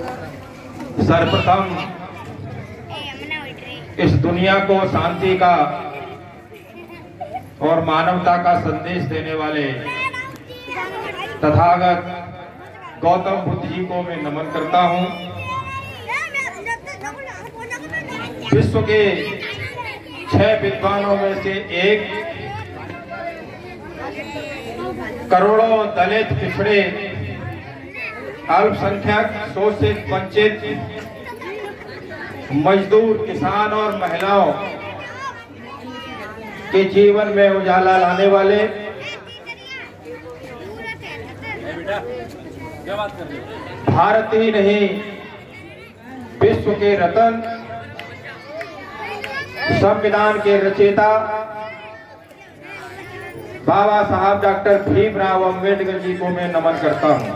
सर्वप्रथम इस दुनिया को शांति का और मानवता का संदेश देने वाले तथागत गौतम बुद्ध जी को मैं नमन करता हूं। विश्व के 6 विद्वानों में से एक, करोड़ों दलित, पिछड़े, अल्पसंख्यक, शोषित, वंचित, मजदूर, किसान और महिलाओं के जीवन में उजाला लाने वाले, भारत ही नहीं विश्व के रत्न, संविधान के रचयिता बाबा साहब डॉक्टर भीमराव अंबेडकर जी को मैं नमन करता हूं।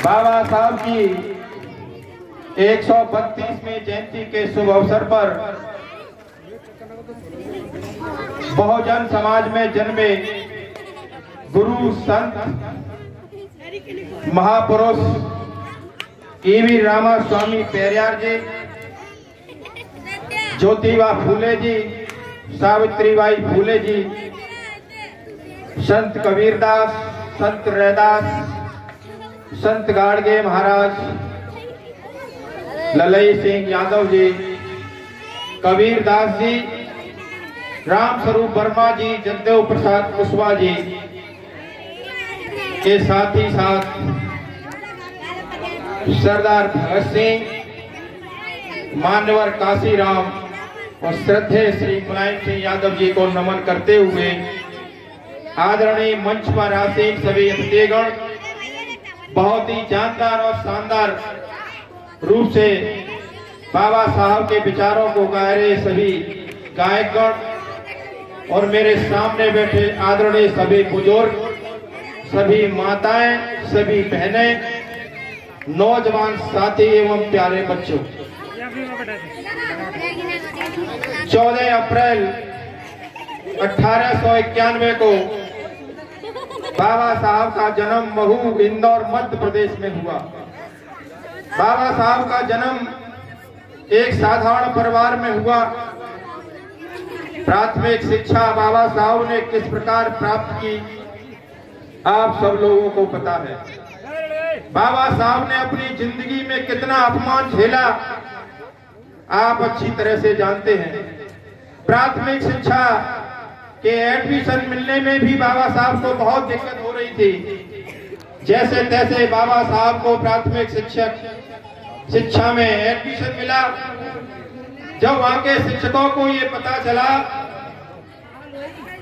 बाबा साहब की 132वीं जयंती के शुभ अवसर पर बहुजन समाज में जन्मे गुरु, संत, महापुरुष ईवी रामास्वामी पेरियार जी, ज्योतिबा फूले जी, सावित्रीबाई फूले जी, संत कबीरदास, संत रैदास, संत गाडगे महाराज, ललई सिंह यादव जी, कबीरदास जी, राम स्वरूप वर्मा जी, जगदेव प्रसाद कुशवाहा जी के साथ ही साथ सरदार भगत सिंह, मान्यवर काशीराम और श्रद्धेय श्री मुलायम सिंह यादव जी को नमन करते हुए आदरणीय मंच पर आसीन सभी अतिथिगण, बहुत ही जानदार और शानदार रूप से बाबा साहब के विचारों को गा रहे सभी गायकगण और मेरे सामने बैठे आदरणीय सभी बुजुर्ग, सभी माताएं, सभी बहनें, नौजवान साथी एवं प्यारे बच्चों, 14 अप्रैल 1891 को बाबा साहब का जन्म महू, इंदौर, मध्य प्रदेश में हुआ। बाबा साहब का जन्म एक साधारण परिवार में हुआ। प्राथमिक शिक्षा बाबा साहब ने किस प्रकार प्राप्त की, आप सब लोगों को पता है। बाबा साहब ने अपनी जिंदगी में कितना अपमान झेला, आप अच्छी तरह से जानते हैं। प्राथमिक शिक्षा के एडमिशन मिलने में भी बाबा साहब को बहुत दिक्कत हो रही थी। जैसे तैसे बाबा साहब को प्राथमिक शिक्षा में एडमिशन मिला। जब वहां के शिक्षकों को ये पता चला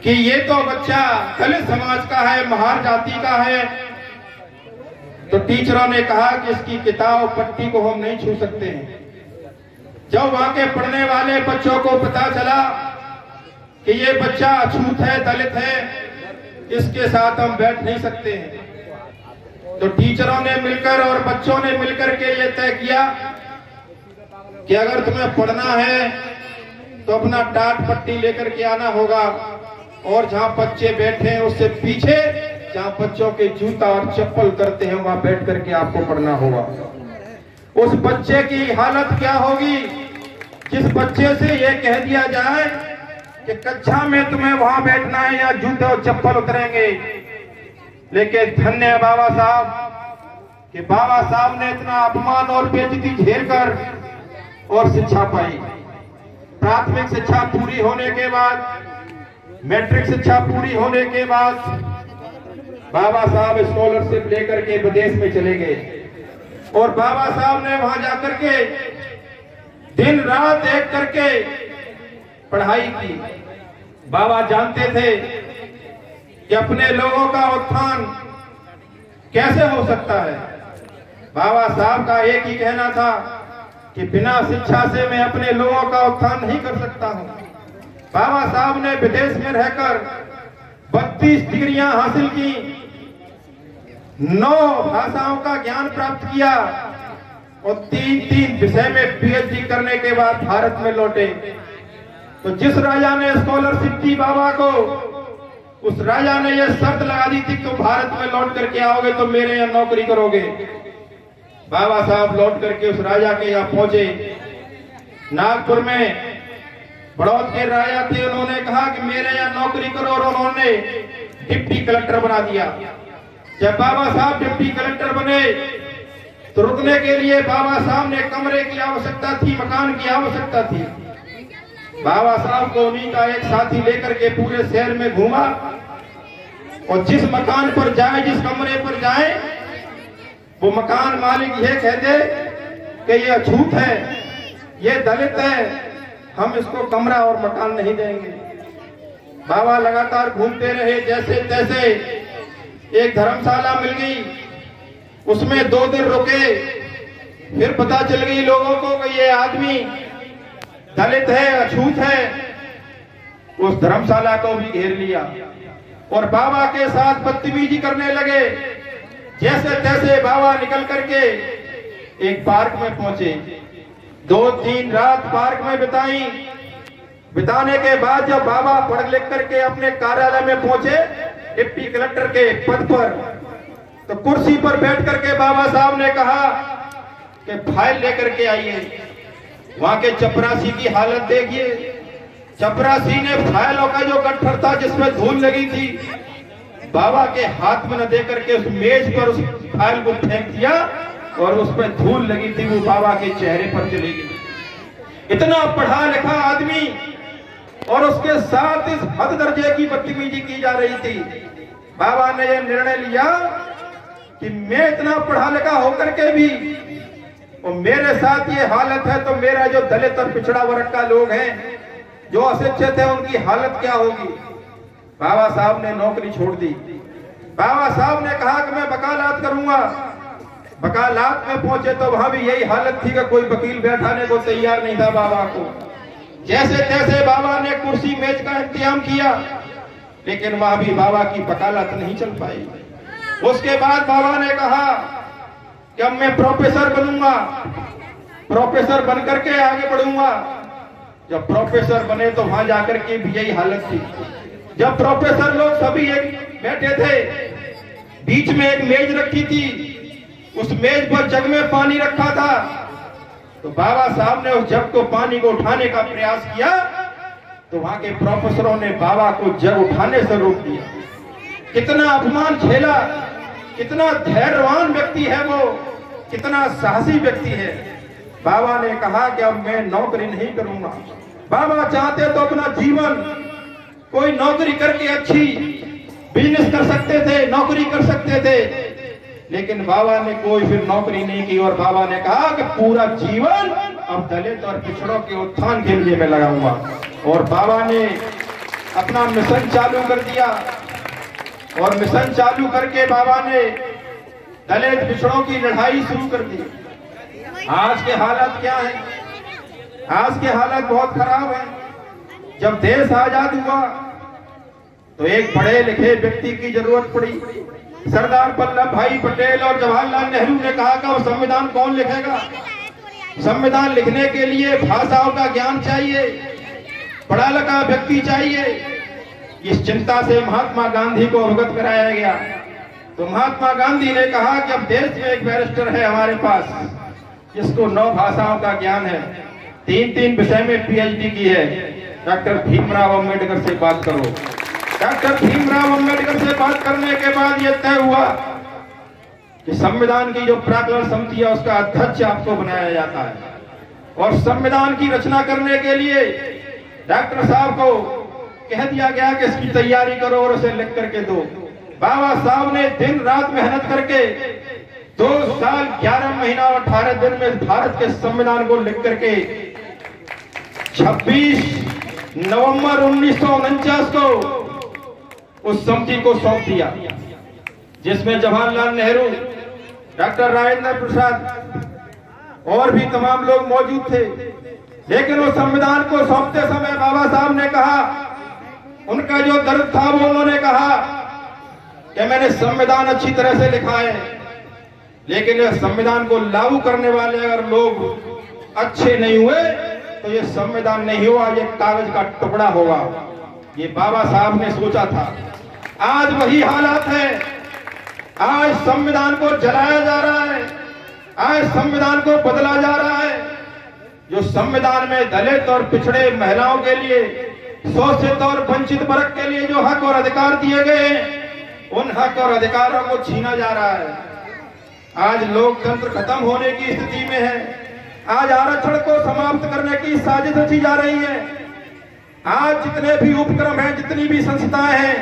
कि ये तो बच्चा दलित समाज का है, महार जाति का है, तो टीचरों ने कहा कि इसकी किताब पट्टी को हम नहीं छू सकते हैं। जब वहां के पढ़ने वाले बच्चों को पता चला कि ये बच्चा अछूत है, दलित है, इसके साथ हम बैठ नहीं सकते हैं, तो टीचरों ने मिलकर और बच्चों ने मिलकर के ये तय किया कि अगर तुम्हें पढ़ना है तो अपना टाट पट्टी लेकर के आना होगा और जहां बच्चे बैठे हैं उससे पीछे जहां बच्चों के जूता और चप्पल करते हैं वहां बैठ करके आपको पढ़ना होगा। उस बच्चे की हालत क्या होगी जिस बच्चे से ये कह दिया जाए कि कक्षा में तुम्हें वहां बैठना है या जूते और चप्पल उतरेंगे। लेकिन धन्य है बाबा साहब कि बाबा साहब ने इतना अपमान और बेइज्जती झेलकर और शिक्षा पाई। प्राथमिक शिक्षा पूरी होने के बाद, मैट्रिक शिक्षा पूरी होने के बाद बाबा साहब स्कॉलरशिप लेकर के विदेश में चले गए और बाबा साहब ने वहां जाकर के दिन रात एक करके पढ़ाई की। बाबा जानते थे कि अपने लोगों का उत्थान कैसे हो सकता है। बाबा साहब का एक ही कहना था कि बिना शिक्षा से मैं अपने लोगों का उत्थान नहीं कर सकता हूं। बाबा साहब ने विदेश में रहकर 32 डिग्रियां हासिल की, 9 भाषाओं का ज्ञान प्राप्त किया और 3 विषय में पीएचडी करने के बाद भारत में लौटे। तो जिस राजा ने स्कॉलरशिप दी बाबा को, उस राजा ने यह शर्त लगा दी थी, तुम भारत में लौट करके आओगे तो मेरे यहाँ नौकरी करोगे। बाबा साहब लौट करके उस राजा के यहाँ पहुंचे। नागपुर में बड़ौद के राजा थे, उन्होंने कहा कि मेरे यहाँ नौकरी करो, और उन्होंने डिप्टी कलेक्टर बना दिया। जब बाबा साहब डिप्टी कलेक्टर बने तो रुकने के लिए बाबा साहब ने कमरे की आवश्यकता थी, मकान की आवश्यकता थी। बाबा साहब को उन्हीं का एक साथी लेकर के पूरे शहर में घूमा, और जिस मकान पर जाए, जिस कमरे पर जाए, वो मकान मालिक ये कहते कि ये अछूत है, ये दलित है, हम इसको कमरा और मकान नहीं देंगे। बाबा लगातार घूमते रहे, जैसे तैसे एक धर्मशाला मिल गई, उसमें 2 दिन रुके। फिर पता चल गई लोगों को कि ये आदमी दलित है, अछूत है। उस धर्मशाला को भी घेर लिया और बाबा के साथ बदतमीजी करने लगे। जैसे तैसे बाबा निकल करके एक पार्क में पहुंचे। 2-3 रात पार्क में बिताने के बाद जब बाबा पढ़ लिख करके अपने कार्यालय में पहुंचे, डिप्टी कलेक्टर के पद पर, तो कुर्सी पर बैठ करके बाबा साहब ने कहा कि फाइल लेकर के आइए। वहां के चपरासी की हालत देखिए। चपरासी ने फाइलों का जो गट्ठर था जिसमें धूल लगी थी, बाबा के हाथ में न देकर के उस मेज पर उस फाइल को फेंक दिया, और उस पर धूल लगी थी वो बाबा के चेहरे पर चली गई। इतना पढ़ा लिखा आदमी, और उसके साथ इस हद दर्जे की बदतमीजी की जा रही थी। बाबा ने यह निर्णय लिया कि मैं इतना पढ़ा लिखा होकर के भी और मेरे साथ ये हालत है, तो मेरा जो दलित और पिछड़ा वर्ग का लोग हैं, जो अशिक्षित है, उनकी हालत क्या होगी। बाबा साहब ने नौकरी छोड़ दी। बाबा साहब ने कहा कि मैं वकालत करूंगा। वकालत में पहुंचे तो वहां भी यही हालत थी कि कोई वकील बैठाने को तैयार नहीं था बाबा को। जैसे तैसे बाबा ने कुर्सी मेज का इंतजाम किया, लेकिन वहां भी बाबा की वकालत नहीं चल पाई। उसके बाद बाबा ने कहा कि अब मैं प्रोफेसर बनूंगा, प्रोफेसर बन करके आगे बढ़ूंगा। जब प्रोफेसर बने तो वहां जाकर के भी यही हालत थी। जब प्रोफेसर लोग सभी एक बैठे थे, बीच में एक मेज रखी थी, उस मेज पर जग में पानी रखा था, तो बाबा साहब ने उस जग को, पानी को उठाने का प्रयास किया, तो वहां के प्रोफेसरों ने बाबा को जग उठाने से रोक दिया। कितना अपमान झेला, कितना धैर्यवान व्यक्ति है वो, कितना साहसी व्यक्ति है। बाबा ने कहा कि अब मैं नौकरी नहीं करूंगा। बाबा चाहते तो अपना जीवन कोई नौकरी करके अच्छी बिजनेस कर सकते थे, नौकरी कर सकते थे, लेकिन बाबा ने कोई फिर नौकरी नहीं की। और बाबा ने कहा कि पूरा जीवन अब दलित और पिछड़ों के उत्थान के लिए मैं लगाऊंगा। और बाबा ने अपना मिशन चालू कर दिया, और मिशन चालू करके बाबा ने दलित पिछड़ों की लड़ाई शुरू कर दी। आज के हालत क्या है? आज के हालत बहुत खराब है। जब देश आजाद हुआ तो एक पढ़े लिखे व्यक्ति की जरूरत पड़ी। सरदार वल्लभ भाई पटेल और जवाहरलाल नेहरू ने कहा कि वो संविधान कौन लिखेगा? संविधान लिखने के लिए भाषाओं का ज्ञान चाहिए, पढ़ा लिखा व्यक्ति चाहिए। इस चिंता से महात्मा गांधी को अवगत कराया गया। तो महात्मा गांधी ने कहा कि अब देश में एक बैरिस्टर है हमारे पास, जिसको 9 भाषाओं का ज्ञान है, 3 विषय में पीएचडी की है। डॉक्टर भीमराव अम्बेडकर से बात करो। डॉक्टर भीमराव अम्बेडकर से बात करने के बाद यह तय हुआ कि संविधान की जो प्राक्कलन समिति है उसका अध्यक्ष आपको बनाया जाता है। और संविधान की रचना करने के लिए डॉक्टर साहब को कह दिया गया कि इसकी तैयारी करो और उसे लिख करके दो। बाबा साहब ने दिन रात मेहनत करके 2 साल 11 महीना और 18 दिन में भारत के संविधान को लिख करके 26 नवंबर 1949 को उस समिति को सौंप दिया, जिसमें जवाहरलाल नेहरू, डॉक्टर राजेंद्र प्रसाद और भी तमाम लोग मौजूद थे। लेकिन उस संविधान को सौंपते समय बाबा साहब ने कहा, उनका जो दर्द था वो उन्होंने कहा कि मैंने संविधान अच्छी तरह से लिखा है, लेकिन इस संविधान को लागू करने वाले अगर लोग अच्छे नहीं हुए तो ये संविधान नहीं हुआ, ये कागज का टुकड़ा होगा। ये बाबा साहब ने सोचा था। आज वही हालात है। आज संविधान को जलाया जा रहा है, आज संविधान को बदला जा रहा है। जो संविधान में दलित और पिछड़े महिलाओं के लिए, शोषित और वंचित वर्ग के लिए जो हक और अधिकार दिए गए हैं, उन हक और अधिकारों को छीना जा रहा है। आज लोकतंत्र खत्म होने की स्थिति में है। आज आरक्षण को समाप्त करने की साजिश रची जा रही है। आज जितने भी उपक्रम हैं, जितनी भी संस्थाएं हैं,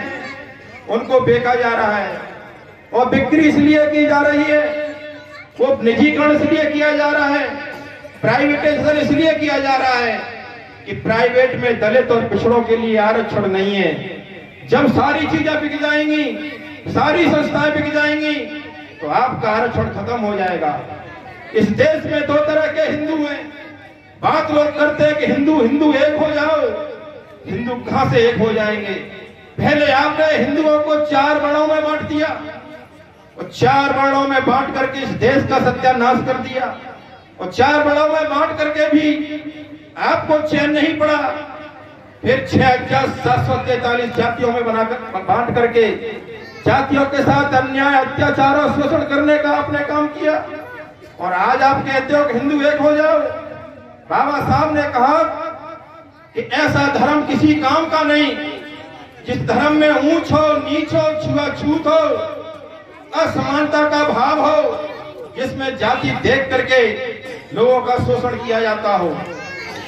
उनको बेचा जा रहा है। और बिक्री इसलिए की जा रही है, वो निजीकरण इसलिए किया जा रहा है, प्राइवेटाइजेशन इसलिए किया जा रहा है कि प्राइवेट में दलित और पिछड़ों के लिए आरक्षण नहीं है। जब सारी चीजें बिक जाएंगी, सारी संस्थाएं बिक जाएंगी, तो आपका आरक्षण खत्म हो जाएगा। इस देश में दो तरह के हिंदू हैं। बात लोग करते हैं कि हिंदू हिंदू एक हो जाओ। हिंदू कहां से एक हो जाएंगे? पहले आपने हिंदुओं को 4 वर्णों में बांट दिया, और 4 वर्णों में बांट करके इस देश का सत्यानाश कर दिया। और 4 वर्णों में बांट करके भी आपको चैन नहीं पड़ा। फिर 6743 जातियों में बनाकर बांट करके जातियों के साथ अन्याय, अत्याचार और शोषण करने का आपने काम किया। और आज आप कहते हो कि हिंदू एक हो जाओ। बाबा साहब ने कहा कि ऐसा धर्म किसी काम का नहीं जिस धर्म में ऊंच हो, नीच हो, छुआछूत हो, असमानता का भाव हो, जिसमें जाति देख करके लोगों का शोषण किया जाता हो।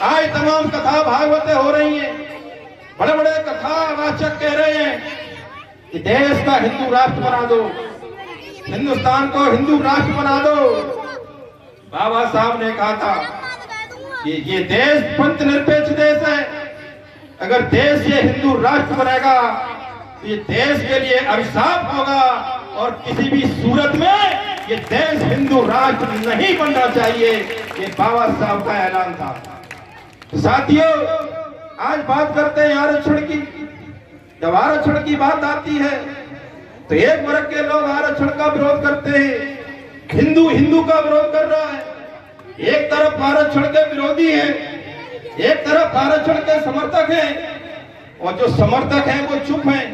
आज तमाम कथा भागवतें हो रही हैं, बड़े बड़े कथावाचक कह रहे हैं कि देश का हिंदू राष्ट्र बना दो, हिंदुस्तान को हिंदू राष्ट्र बना दो। बाबा साहब ने कहा था कि ये देश पंथ निरपेक्ष देश है। अगर देश ये हिंदू राष्ट्र बनेगा तो ये देश के लिए अभिशाप होगा, और किसी भी सूरत में ये देश हिंदू राष्ट्र नहीं बनना चाहिए। ये बाबा साहब का ऐलान था। साथियों, आज बात करते हैं आरक्षण की। जब आरक्षण की बात आती है तो एक वर्ग के लोग आरक्षण का विरोध करते हैं, हिंदू हिंदू का विरोध कर रहा है। एक तरफ आरक्षण के विरोधी हैं, एक तरफ आरक्षण के समर्थक हैं, और जो समर्थक हैं वो चुप हैं,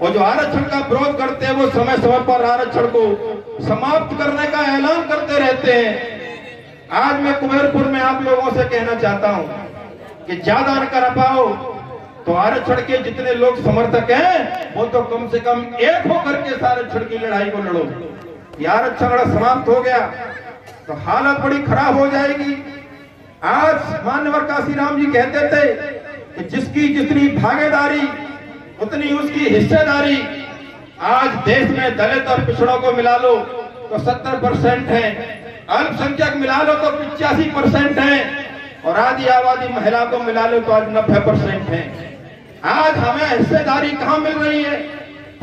और जो आरक्षण का विरोध करते हैं वो समय समय पर आरक्षण को समाप्त करने का ऐलान करते रहते हैं। आज मैं कुबेरपुर में आप लोगों से कहना चाहता हूं कि ज्यादा न कर पाओ तो आरक्षण के जितने लोग समर्थक हैं वो तो कम से कम एक होकर के इस आरक्षण की लड़ाई को लड़ो। ये आरक्षण समाप्त हो गया तो हालत बड़ी खराब हो जाएगी। आज माननीय काशीराम जी कहते थे कि जिसकी जितनी भागीदारी उतनी उसकी हिस्सेदारी। आज देश में दलित और पिछड़ों को मिला लो तो 70% है, अल्पसंख्यक मिला लो तो 85% है, और आधी आबादी महिला को मिला लो तो आज 90% है। आज हमें हिस्सेदारी कहां मिल रही है?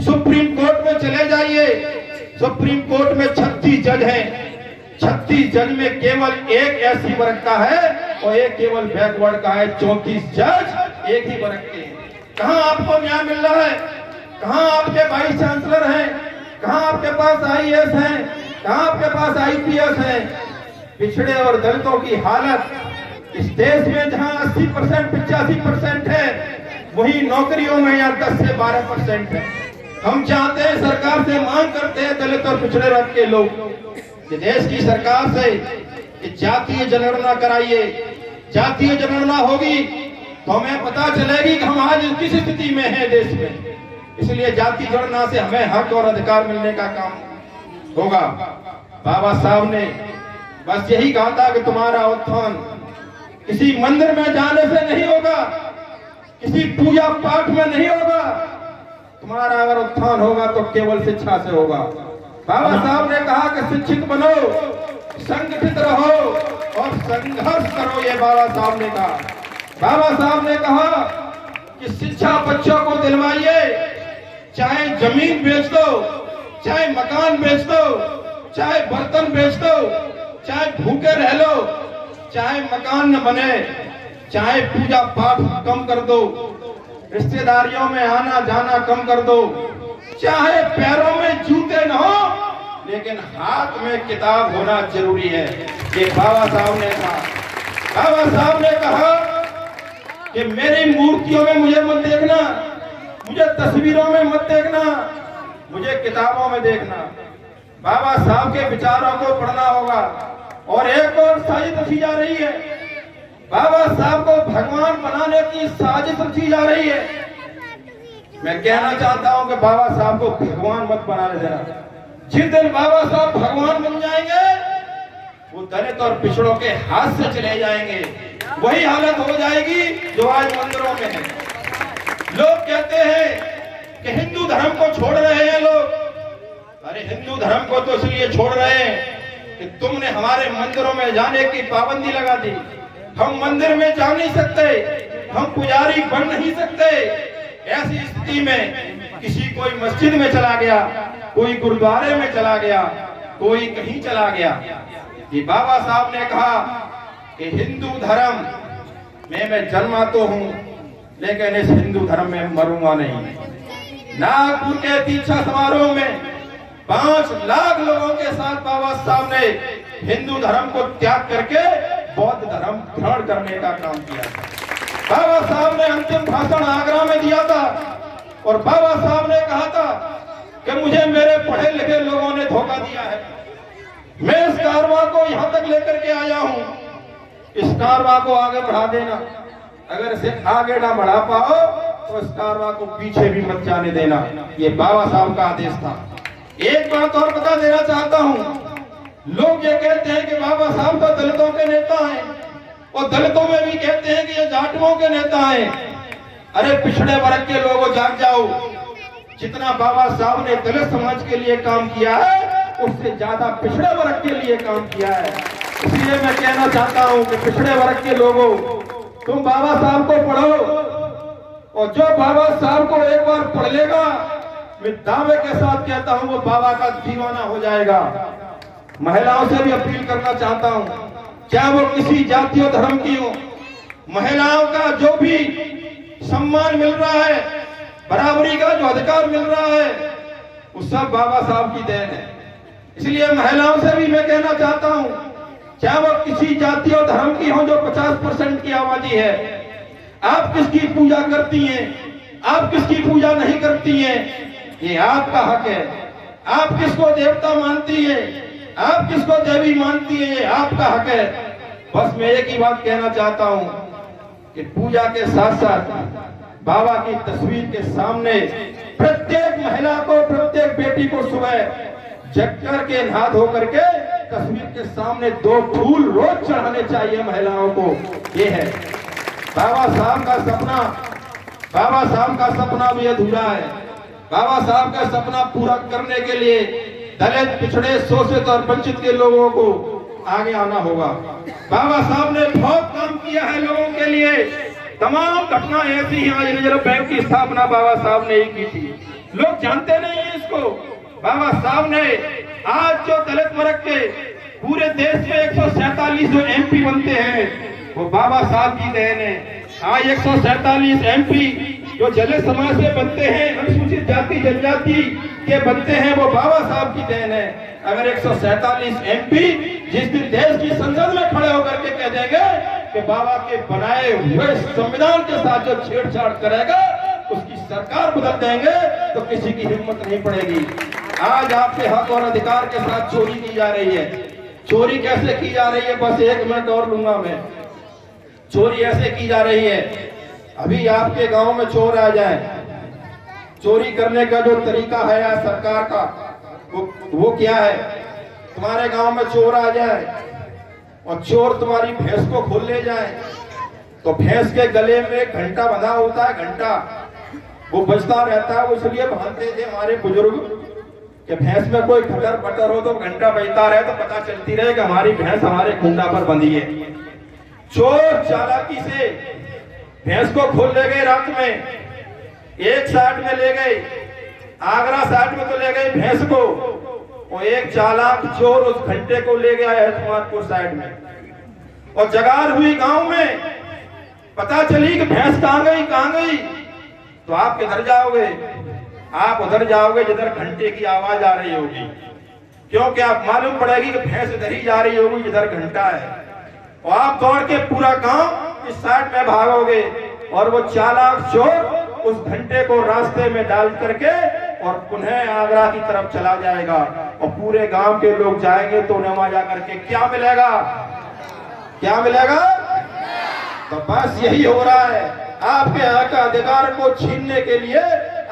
सुप्रीम कोर्ट में चले जाइए, सुप्रीम कोर्ट में 36 जज हैं। 36 जज में केवल एक एससी वर्ग का है और एक केवल बैकवर्ड का है। 34 जज एक ही वर्ग के हैं। कहां आपको न्याय मिल रहा है? कहां आपके वाइस चांसलर हैं? कहां आपके पास आईएएस हैं? कहां आपके पास आईपीएस हैं? पिछड़े और दलितों की हालत इस देश में जहां 80% 85% है, वही नौकरियों में यहाँ 10 से 12% है। हम चाहते हैं, सरकार से मांग करते हैं दलित और पिछड़े वर्ग के लोग कि देश की सरकार से जातीय जनगणना कराइए। जातीय जनगणना होगी तो हमें पता चलेगी कि हम आज किस स्थिति में हैं देश में। इसलिए जाति गणना से हमें हक और अधिकार मिलने का काम होगा। बाबा साहब ने बस यही कहा था कि तुम्हारा उत्थान किसी मंदिर में जाने से नहीं होगा, किसी पूजा पाठ में नहीं होगा। तुम्हारा अगर उत्थान होगा तो केवल शिक्षा से होगा। बाबा साहब ने कहा कि शिक्षित बनो, संगठित रहो और संघर्ष करो। ये बाबा साहब ने कहा। बाबा साहब ने कहा कि शिक्षा बच्चों को दिलवाइए, चाहे जमीन बेच दो, चाहे मकान बेच दो, चाहे बर्तन बेच दो, चाहे भूखे रह लो, चाहे मकान न बने, चाहे पूजा पाठ कम कर दो, रिश्तेदारियों में आना जाना कम कर दो, चाहे पैरों में जूते न हो लेकिन हाथ में किताब होना जरूरी है। ये बाबा साहब ने कहा। बाबा साहब ने कहा कि मेरी मूर्तियों में मुझे मत देखना, मुझे तस्वीरों में मत देखना, मुझे किताबों में देखना। बाबा साहब के विचारों को पढ़ना होगा। और एक और साजिश रची जा रही है, बाबा साहब को भगवान बनाने की साजिश रची जा रही है। मैं कहना चाहता हूं कि बाबा साहब को भगवान मत बनाने देना। जिस दिन बाबा साहब भगवान बन जाएंगे, वो दलित और पिछड़ों के हाथ से चले जाएंगे। वही हालत हो जाएगी जो आज मंदिरों में है। लोग कहते हैं कि हिंदू धर्म को छोड़ रहे हैं लोग। अरे हिंदू धर्म को तो इसलिए छोड़ रहे हैं कि तुमने हमारे मंदिरों में जाने की पाबंदी लगा दी। हम मंदिर में जा नहीं सकते, हम पुजारी बन नहीं सकते। ऐसी स्थिति में किसी कोई मस्जिद में चला गया, कोई गुरुद्वारे में चला गया, कोई कहीं चला गया। ये बाबा साहब ने कहा कि हिंदू धर्म में मैं जन्मा तो हूं, लेकिन इस हिंदू धर्म में मरूंगा नहीं। नागपुर के दीक्षा समारोह में 5 लाख लोगों के साथ बाबा साहब ने हिंदू धर्म को त्याग करके बौद्ध धर्म ग्रहण करने का काम किया। बाबा साहब ने अंतिम भाषण आगरा में दिया था और बाबा साहब ने कहा था कि मुझे मेरे पढ़े लिखे लोगों ने धोखा दिया है। मैं इस कारवां को यहां तक लेकर के आया हूं, इस कारवां को आगे बढ़ा देना। अगर इसे आगे ना बढ़ा पाओ तो इस कारवां को पीछे भी मत जाने देना। ये बाबा साहब का आदेश था। एक बात और बता देना चाहता हूं, लोग ये कहते हैं कि बाबा साहब तो दलितों के नेता हैं और दलितों में भी कहते हैं कि ये जाटवों के नेता हैं। अरे पिछड़े वर्ग के लोगों, जाग जाओ। जितना बाबा साहब ने दलित समाज के लिए काम किया है, उससे ज्यादा पिछड़े वर्ग के लिए काम किया है। इसलिए मैं कहना चाहता हूं कि पिछड़े वर्ग के लोगों, तुम बाबा साहब को पढ़ो और जो बाबा साहब को एक बार पढ़ लेगा, मैं दावे के साथ कहता हूं वो बाबा का दीवाना हो जाएगा। महिलाओं से भी अपील करना चाहता हूं, चाहे वो किसी जाति और धर्म की हो, महिलाओं का जो भी सम्मान मिल रहा है, बराबरी का जो अधिकार मिल रहा है, वो सब बाबा साहब की देन है। इसलिए महिलाओं से भी मैं कहना चाहता हूं, चाहे वो किसी जाति और धर्म की हो जो 50% की आबादी है, आप किसकी पूजा करती हैं, आप किसकी पूजा नहीं करती हैं, ये आपका हक है। आप किसको देवता मानती हैं, आप किसको देवी मानती हैं, ये आपका हक है। बस मैं एक ही बात कहना चाहता हूं कि पूजा के साथ साथ बाबा की तस्वीर के सामने प्रत्येक महिला को, प्रत्येक बेटी को सुबह जग कर के नहा धो करके तस्वीर के सामने 2 फूल रोज चढ़ाने चाहिए महिलाओं को। ये है बाबा साहब का सपना। बाबा साहब का सपना भी अधूरा है। बाबा साहब का सपना पूरा करने के लिए दलित, पिछड़े, शोषित और वंचित के लोगों को आगे आना होगा। बाबा साहब ने बहुत काम किया है लोगों के लिए। तमाम घटना ऐसी हैं। आज रिजर्व बैंक की स्थापना बाबा साहब ने ही की थी। लोग जानते नहीं है इसको। बाबा साहब ने आज जो दलित वर्ग के पूरे देश में 147 जो MP बनते हैं, वो बाबा साहब की देन है। आज 147 MP जो दलित समाज से बनते हैं, अनुसूचित जाति जनजाति के बनते हैं, वो बाबा साहब की देन है। अगर 147 MP जिस दिन देश की संसद में खड़े होकर के कह देंगे कि बाबा के बनाए हुए संविधान के साथ जो छेड़छाड़ करेगा उसकी सरकार बदल देंगे, तो किसी की हिम्मत नहीं पड़ेगी। आज आपके हक और अधिकार के साथ चोरी की जा रही है। चोरी कैसे की जा रही है, बस 1 मिनट और लूंगा मैं। चोरी ऐसे की जा रही है, अभी आपके गांव में चोर आ जाए, चोरी करने का जो तरीका है या सरकार का वो क्या है? तुम्हारे गांव में चोर आ जाए और चोर तुम्हारी भैंस को खोल ले जाए, तो भैंस के गले में घंटा बंधा होता है, घंटा वो बजता रहता है। वो इसलिए बांधते थे हमारे बुजुर्ग कि भैंस में कोई खटर पटर हो तो घंटा बजता रहे तो पता चलती रहे कि हमारी भैंस हमारे खूंटा पर बंधी है। चोर चालाकी से भैंस को खोल ले गए रात में, एक साइड में ले गए, आगरा साइड में तो ले गए भैंस को, और एक चालाक चोर उस घंटे को ले गया हैदराबादपुर साइड में। और जगार हुई गांव में, पता चली कि भैंस कहां गई, तो आप किधर जाओगे? आप उधर जाओगे जिधर घंटे की आवाज आ रही होगी, क्योंकि आप मालूम पड़ेगी कि भैंस इधर ही जा रही होगी जिधर घंटा है, और आप दौड़ के पूरा गांव इस साइड में भागोगे और वो चालाक चोर उस घंटे को रास्ते में डाल करके और पुनः आगरा की तरफ चला जाएगा और पूरे गांव के लोग जाएंगे तो उन्हें वहां जाकर के क्या मिलेगा? क्या मिलेगा? तो बस यही हो रहा है। आपके यहाँ का अधिकार को छीनने के लिए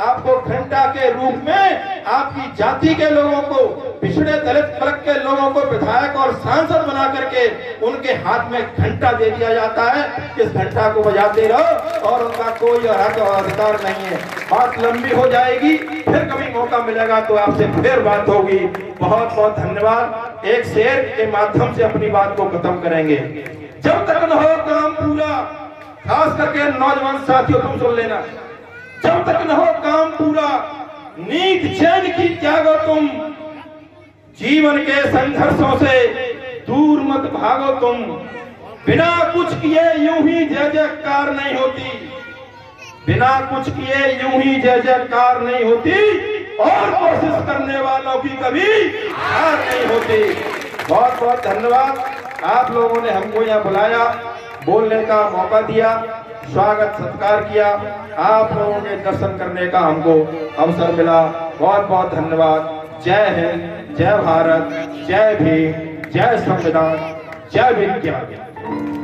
आपको घंटा के रूप में आपकी जाति के लोगों को, पिछड़े दलित वर्ग के लोगों को विधायक और सांसद बना करके उनके हाथ में घंटा दे दिया जाता है। इस घंटा को बजाते रहो और उनका कोई हक और अधिकार नहीं है। बात लंबी हो जाएगी, फिर कभी मौका मिलेगा तो आपसे फिर बात होगी। बहुत बहुत धन्यवाद। एक शेर के माध्यम से अपनी बात को खत्म करेंगे। जब तक न हो काम पूरा, खास करके नौजवान साथियों तुम सुन लेना, जब तक न हो काम पूरा नींद चैन की त्यागो तुम, जीवन के संघर्षों से दूर मत भागो तुम, बिना कुछ किए यूं ही जय जयकार नहीं होती, बिना कुछ किए यूं ही जय जयकार नहीं होती, और कोशिश करने वालों की कभी हार नहीं होती। बहुत बहुत धन्यवाद। आप लोगों ने हमको यहाँ बुलाया, बोलने का मौका दिया, स्वागत सत्कार किया, आप लोगों के दर्शन करने का हमको अवसर मिला। बहुत बहुत धन्यवाद। जय हिंद, जय भारत, जय भीम, जय संविधान, जय विज्ञान।